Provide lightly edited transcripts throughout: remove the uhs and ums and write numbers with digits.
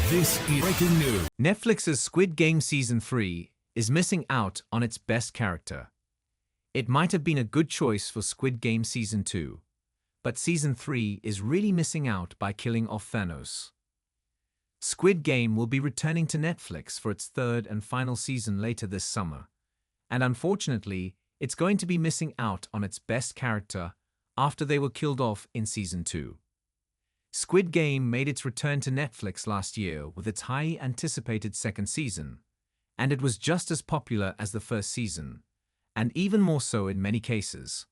This is breaking news. Netflix's Squid Game Season 3 is missing out on its best character. It might have been a good choice for Squid Game Season 2, but Season 3 is really missing out by killing off Thanos. Squid Game will be returning to Netflix for its third and final season later this summer, and unfortunately, it's going to be missing out on its best character after they were killed off in Season 2. Squid Game made its return to Netflix last year with its highly anticipated second season, and it was just as popular as the first season, and even more so in many cases.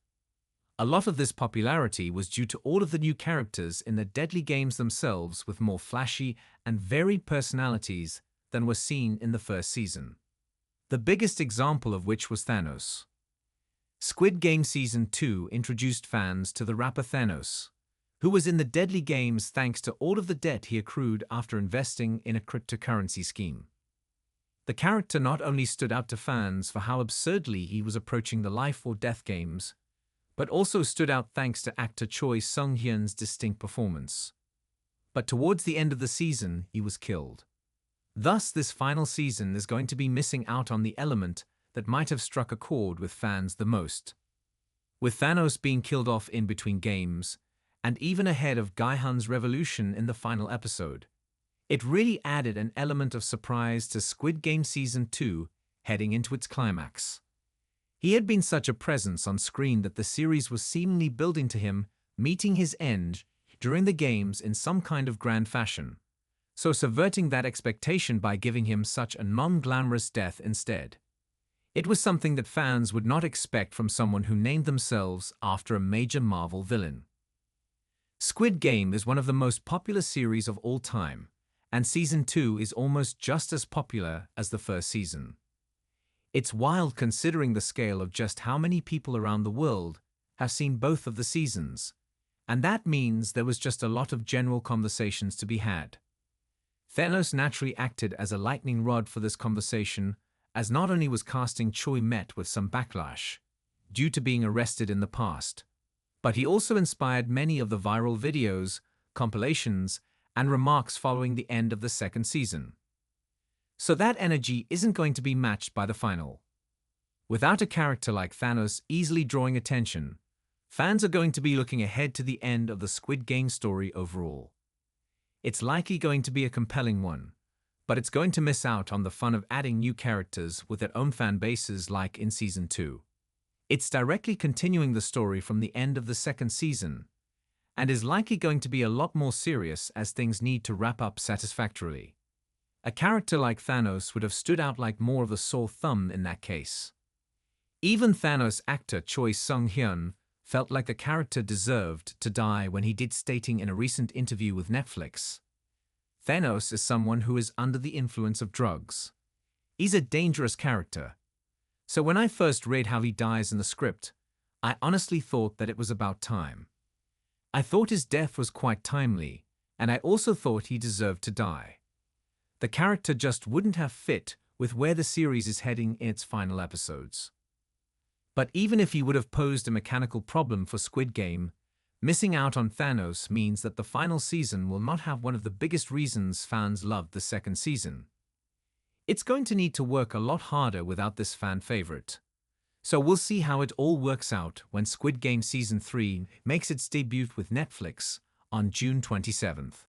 A lot of this popularity was due to all of the new characters in the deadly games themselves with more flashy and varied personalities than were seen in the first season. The biggest example of which was Thanos. Squid Game Season 2 introduced fans to the rapper Thanos, who was in the deadly games thanks to all of the debt he accrued after investing in a cryptocurrency scheme. The character not only stood out to fans for how absurdly he was approaching the life-or-death games, but also stood out thanks to actor Choi Sung-hyun's distinct performance. But towards the end of the season, he was killed. Thus, this final season is going to be missing out on the element that might have struck a chord with fans the most. With Thanos being killed off in between games, and even ahead of Gi-hun's revolution in the final episode, it really added an element of surprise to Squid Game Season 2 heading into its climax. He had been such a presence on screen that the series was seemingly building to him meeting his end during the games in some kind of grand fashion, so subverting that expectation by giving him such a non-glamorous death instead. It was something that fans would not expect from someone who named themselves after a major Marvel villain. Squid Game is one of the most popular series of all time, and Season 2 is almost just as popular as the first season. It's wild considering the scale of just how many people around the world have seen both of the seasons, and that means there was just a lot of general conversations to be had. Thanos naturally acted as a lightning rod for this conversation, as not only was casting Choi met with some backlash, due to being arrested in the past, but he also inspired many of the viral videos, compilations, and remarks following the end of the second season. So that energy isn't going to be matched by the final. Without a character like Thanos easily drawing attention, fans are going to be looking ahead to the end of the Squid Game story overall. It's likely going to be a compelling one, but it's going to miss out on the fun of adding new characters with their own fan bases like in Season 2. It's directly continuing the story from the end of the second season, and is likely going to be a lot more serious as things need to wrap up satisfactorily. A character like Thanos would have stood out like more of a sore thumb in that case. Even Thanos actor Choi Sung-hyun felt like the character deserved to die when he did, stating in a recent interview with Netflix, "Thanos is someone who is under the influence of drugs. He's a dangerous character. So when I first read how he dies in the script, I honestly thought that it was about time. I thought his death was quite timely, and I also thought he deserved to die. The character just wouldn't have fit with where the series is heading in its final episodes." But even if he would have posed a mechanical problem for Squid Game, missing out on Thanos means that the final season will not have one of the biggest reasons fans loved the second season. It's going to need to work a lot harder without this fan favorite. So we'll see how it all works out when Squid Game Season 3 makes its debut with Netflix on June 27th.